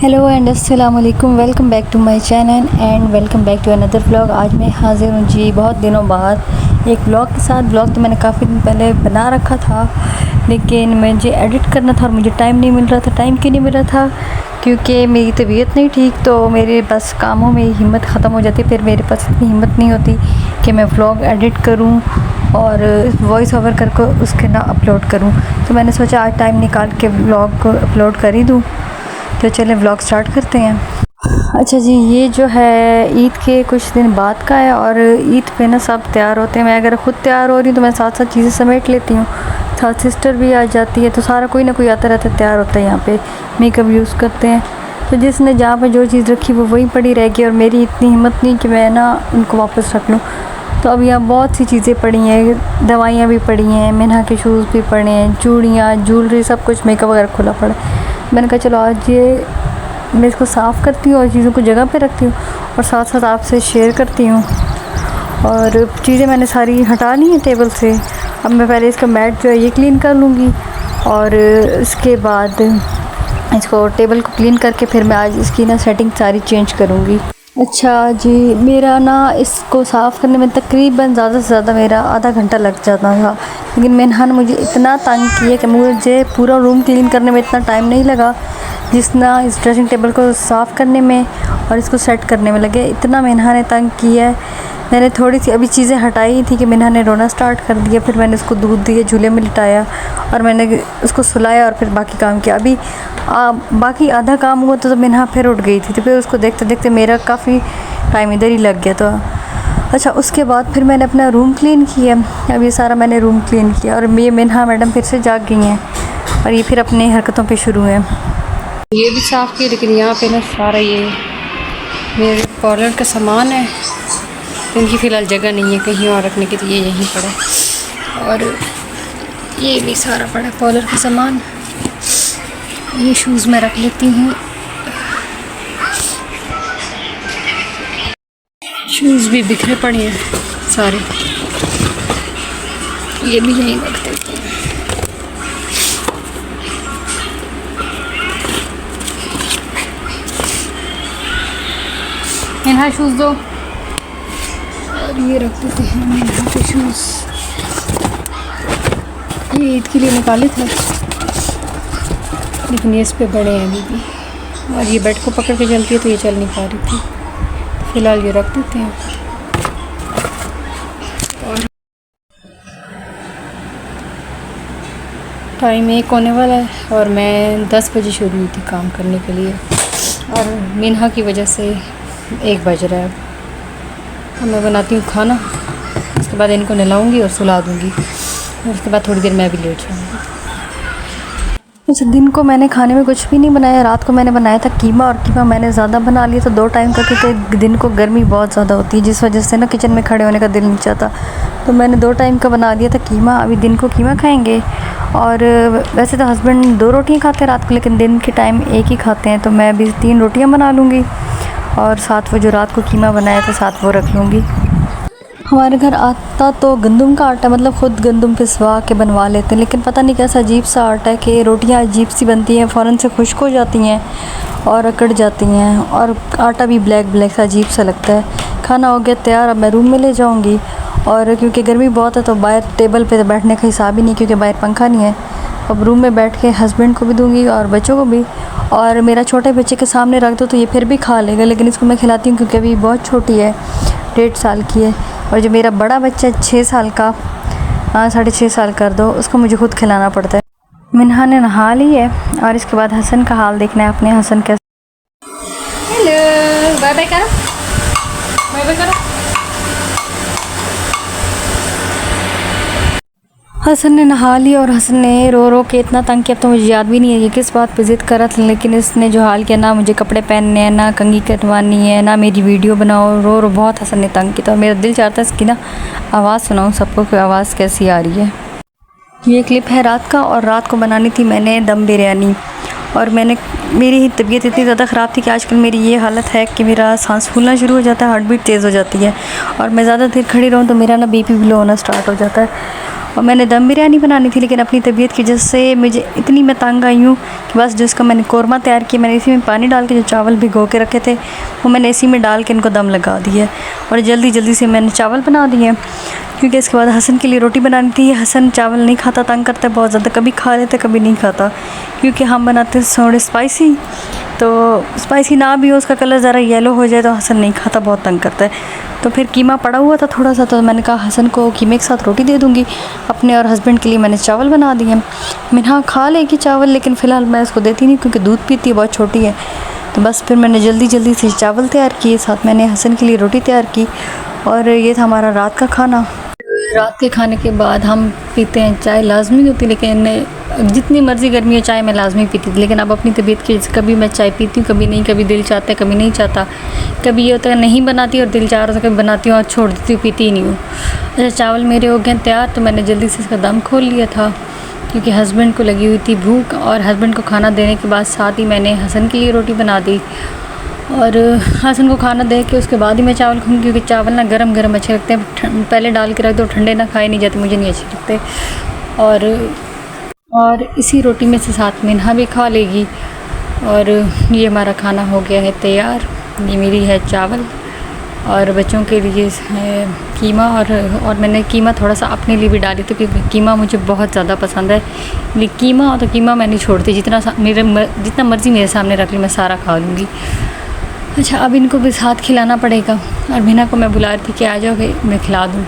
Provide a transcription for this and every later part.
Hello and अस्सलाम वालेकुम। Welcome back to my channel and welcome back to another vlog. आज मैं हाजिर हूँ जी बहुत दिनों बाद एक व्लॉग के साथ। व्लॉग तो मैंने काफ़ी दिन पहले बना रखा था, लेकिन मुझे एडिट करना था और मुझे टाइम नहीं मिल रहा था। टाइम क्यों नहीं मिल रहा था? क्योंकि मेरी तबीयत नहीं ठीक, तो मेरे बस कामों में हिम्मत ख़त्म हो जाती। फिर मेरे पास इतनी हिम्मत नहीं होती कि मैं व्लॉग एडिट करूँ और वॉइस ओवर करके उसके ना अपलोड करूँ। तो मैंने सोचा आज टाइम निकाल के व्लॉग को अपलोड कर ही दूँ। तो चलें व्लॉग स्टार्ट करते हैं। अच्छा जी, ये जो है ईद के कुछ दिन बाद का है और ईद पे ना सब तैयार होते हैं। मैं अगर ख़ुद तैयार हो रही हूँ तो मैं साथ साथ चीज़ें समेट लेती हूँ, साथ सिस्टर भी आ जाती है, तो सारा कोई ना कोई आता रहता है, तैयार होता है। यहाँ पे मेकअप यूज़ करते हैं, तो जिसने जहाँ पे जो चीज़ रखी वो वहीं पड़ी रहेगी और मेरी इतनी हिम्मत नहीं कि मैं ना उनको वापस रख लूँ। तो अब यहाँ बहुत सी चीज़ें पड़ी हैं, दवाइयाँ भी पड़ी हैं, मिन्हा के शूज़ भी पड़े हैं, चूड़ियाँ, ज्वेलरी, सब कुछ मेकअप वगैरह खुला पड़ा है। मैंने कहा चलो आज ये मैं इसको साफ़ करती हूँ और चीज़ों को जगह पे रखती हूँ और साथ साथ आपसे शेयर करती हूँ। और चीज़ें मैंने सारी हटा ली हैं टेबल से। अब मैं पहले इसका मैट जो है ये क्लीन कर लूँगी और इसके बाद इसको टेबल को क्लीन करके फिर मैं आज इसकी ना सेटिंग सारी चेंज करूँगी। अच्छा जी, मेरा ना इसको साफ़ करने में तकरीबन ज़्यादा से ज़्यादा मेरा आधा घंटा लग जाता था, लेकिन मिन्हा ने मुझे इतना तंग किया कि मुझे पूरा रूम क्लीन करने में इतना टाइम नहीं लगा जितना इस ड्रेसिंग टेबल को साफ़ करने में और इसको सेट करने में लगे। इतना मिन्हा ने तंग किया है। मैंने थोड़ी सी अभी चीज़ें हटाई थी कि मिन्हा ने रोना स्टार्ट कर दिया। फिर मैंने उसको दूध दिए, झूले में लिटाया और मैंने उसको सुलाया और फिर बाकी काम किया। अभी बाकी आधा काम हुआ तो मिन्हा फिर उठ गई थी, तो फिर उसको देखते देखते मेरा काफ़ी टाइम इधर ही लग गया। तो अच्छा, उसके बाद फिर मैंने अपना रूम क्लीन किया। अब ये सारा मैंने रूम क्लीन किया और ये मिन्हा मैडम फिर से जाग गई हैं और ये फिर अपनी हरकतों पे शुरू हैं। ये भी साफ़ किया, लेकिन यहाँ पे ना सारा ये मेरे पार्लर का सामान है, इनकी फ़िलहाल जगह नहीं है कहीं और रखने के लिए, यहीं पड़ा है। और ये भी सारा पड़ा है पार्लर का सामान। ये शूज़ मैं रख लेती हूँ, शूज़ भी बिखरे पड़े हैं सारे, ये भी यहीं रख देती हूँ। मिन्हा शूज़ दो, और ये रख देते हैं मिन्हा के शूज़। ये ईद के लिए निकाले थे, लेकिन ये इस पे बड़े हैं अभी भी, और ये बेड को पकड़ के चलती है तो ये चल नहीं पा रही थी। फ़िलहाल ये रख देते हैं। और टाइम 1 होने वाला है और मैं 10 बजे शुरू हुई थी काम करने के लिए, और मिन्हा की वजह से 1 बज रहा है। अब मैं बनाती हूँ खाना, उसके बाद इनको नहलाऊँगी और सुला दूँगी, और उसके बाद थोड़ी देर मैं भी लेट जाऊँगी। अच्छा, दिन को मैंने खाने में कुछ भी नहीं बनाया। रात को मैंने बनाया था कीमा, और कीमा मैंने ज़्यादा बना लिया तो 2 टाइम का, क्योंकि दिन को गर्मी बहुत ज़्यादा होती है जिस वजह से ना किचन में खड़े होने का दिल नहीं चाहता। तो मैंने 2 टाइम का बना दिया था कीमा। अभी दिन को कीमा खाएंगे, और वैसे तो हस्बैंड 2 रोटियाँ खाते हैं रात को, लेकिन दिन के टाइम 1 ही खाते हैं, तो मैं भी 3 रोटियाँ बना लूँगी और साथ वो जो रात को कीमा बनाया था साथ वो रख लूँगी। हमारे घर आता तो गंदम का आटा, मतलब ख़ुद गंदम पिसवा के बनवा लेते हैं, लेकिन पता नहीं कैसा अजीब सा आटा है कि रोटियां अजीब सी बनती हैं, फ़ौरन से खुश्क हो जाती हैं और अकड़ जाती हैं, और आटा भी ब्लैक ब्लैक सा अजीब सा लगता है। खाना हो गया तैयार, अब मैं रूम में ले जाऊंगी, और क्योंकि गर्मी बहुत है तो बाहर टेबल पे बैठने का हिसाब ही नहीं, क्योंकि बाहर पंखा नहीं है। अब रूम में बैठ के हस्बैंड को भी दूँगी और बच्चों को भी, और मेरा छोटे बच्चे के सामने रख दो तो ये फिर भी खा लेगा, लेकिन इसको मैं खिलाती हूँ क्योंकि अभी बहुत छोटी है, 1.5 साल की है। और जो मेरा बड़ा बच्चा 6 साल का, 6.5 साल कर दो, उसको मुझे खुद खिलाना पड़ता है। मिन्हा ने नहा ली है और इसके बाद हसन का हाल देखना है अपने। हसन कैसे, हेलो, बाय बाय करो, बाय बाय करो। हसन ने नहा ली और हसन ने रो रो के इतना तंग किया, अब तो मुझे याद भी नहीं है ये किस बात पे ज़िद कर रहा था, लेकिन इसने जो हाल किया, ना मुझे कपड़े पहनने हैं, ना कंघी कटवानी है, ना मेरी वीडियो बनाओ, रो रो बहुत हसन ने तंग किया। तो मेरा दिल चाहता है इसकी ना आवाज़ सुनाऊँ सबको कि आवाज़ कैसी आ रही है। ये क्लिप है रात का, और रात को बनानी थी मैंने दम बिरयानी, और मेरी तबीयत इतनी ज़्यादा ख़राब थी कि आजकल मेरी ये हालत है कि मेरा सांस फूलना शुरू हो जाता है, हार्ट बीट तेज़ हो जाती है, और मैं ज़्यादा देर खड़ी रहूँ तो मेरा ना BP भी लो होना स्टार्ट हो जाता है। और मैंने दम बिरयानी बनानी थी, लेकिन अपनी तबीयत की वजह से मुझे इतनी मैं तंग आई हूँ कि बस जिसका मैंने कौरमा तैयार किया, मैंने इसी में पानी डाल के जो चावल भिगो के रखे थे वो मैंने इसी में डाल के इनको दम लगा दिया और जल्दी जल्दी से मैंने चावल बना दिए, क्योंकि इसके बाद हसन के लिए रोटी बनानी थी। हसन चावल नहीं खाता, तंग करता है बहुत ज़्यादा, कभी खा लेते कभी नहीं खाता, क्योंकि हम बनाते हैं थोड़े स्पाइसी, तो स्पाइसी ना भी हो, उसका कलर ज़रा येलो हो जाए तो हसन नहीं खाता, बहुत तंग करता है। तो फिर कीमा पड़ा हुआ था थोड़ा सा, तो मैंने कहा हसन को कीमे के साथ रोटी दे दूँगी, अपने और हस्बैंड के लिए मैंने चावल बना दिए। मिन्हा खा लेगी चावल, लेकिन फ़िलहाल मैं इसको देती नहीं क्योंकि दूध पीती है, बहुत छोटी है। तो बस फिर मैंने जल्दी जल्दी से चावल तैयार किए, साथ मैंने हसन के लिए रोटी तैयार की, और ये था हमारा रात का खाना। रात के खाने के बाद हम पीते हैं चाय, लाजमी होती, लेकिन जितनी मर्ज़ी गर्मी हो चाय मैं लाजमी पीती थी, लेकिन अब अपनी तबीयत की कभी मैं चाय पीती हूँ, कभी नहीं, कभी दिल चाहता है कभी नहीं चाहता, कभी ये होता है नहीं बनाती और दिल चाह रहा था कभी बनाती हूँ और छोड़ देती हूँ, पीती ही नहीं हूँ। अच्छा, चावल मेरे हो गए तैयार, तो मैंने जल्दी से इसका दम खोल लिया था क्योंकि हस्बैंड को लगी हुई थी भूख, और हस्बैंड को खाना देने के बाद साथ ही मैंने हसन के लिए रोटी बना दी, और हसन को खाना दे के उसके बाद ही मैं चावल खाऊंगी, क्योंकि चावल ना गरम गरम अच्छे लगते हैं, पहले डाल के रख दो ठंडे ना खाए नहीं जाते, मुझे नहीं अच्छे लगते। और इसी रोटी में से साथ में मिन्हा भी खा लेगी। और ये हमारा खाना हो गया है तैयार। ये मेरी है चावल और बच्चों के लिए है कीमा, और मैंने कीमा थोड़ा सा अपने लिए भी डाली थी क्योंकि कीमा मुझे बहुत ज़्यादा पसंद है। लेकिन कीमा हो तो कीमा मैं नहीं छोड़ती, जितना मर्ज़ी मेरे सामने रख लो मैं सारा खा लूँगी। अच्छा, अब इनको भी साथ खिलाना पड़ेगा, और मीना को मैं बुला रही थी कि आ जाओ मैं खिला दूँ,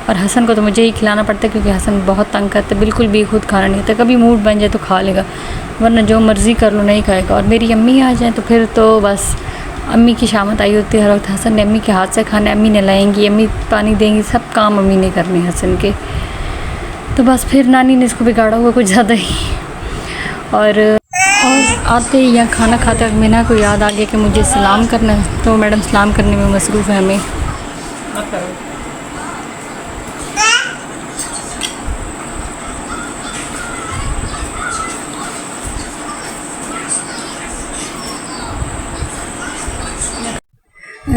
और हसन को तो मुझे ही खिलाना पड़ता है क्योंकि हसन बहुत तंग करता है, बिल्कुल भी खुद खाना नहीं आता, कभी मूड बन जाए तो खा लेगा, वरना जो मर्ज़ी कर लो नहीं खाएगा। और मेरी अम्मी आ जाए तो फिर तो बस अम्मी की शामत आई होती है हर वक्त, हसन ने अम्मी के हाथ से खाना, अम्मी ने लाएंगी, अम्मी पानी देंगी, सब काम अम्मी ने करने हसन के। तो बस फिर नानी ने इसको बिगाड़ा हुआ कुछ ज़्यादा ही। और आते ही यहाँ खाना खाते वक्त मीना को याद आ गया कि मुझे सलाम करना है, तो मैडम सलाम करने में मसरूफ़ है हमें।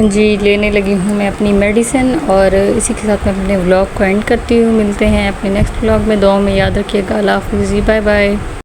जी, लेने लगी हूँ मैं अपनी मेडिसिन, और इसी के साथ मैं अपने व्लॉग को एंड करती हूँ। मिलते हैं अपने नेक्स्ट व्लॉग में, दुआ में याद रखिएगा। अल्लाह हाफ़िज़, बाय बाय।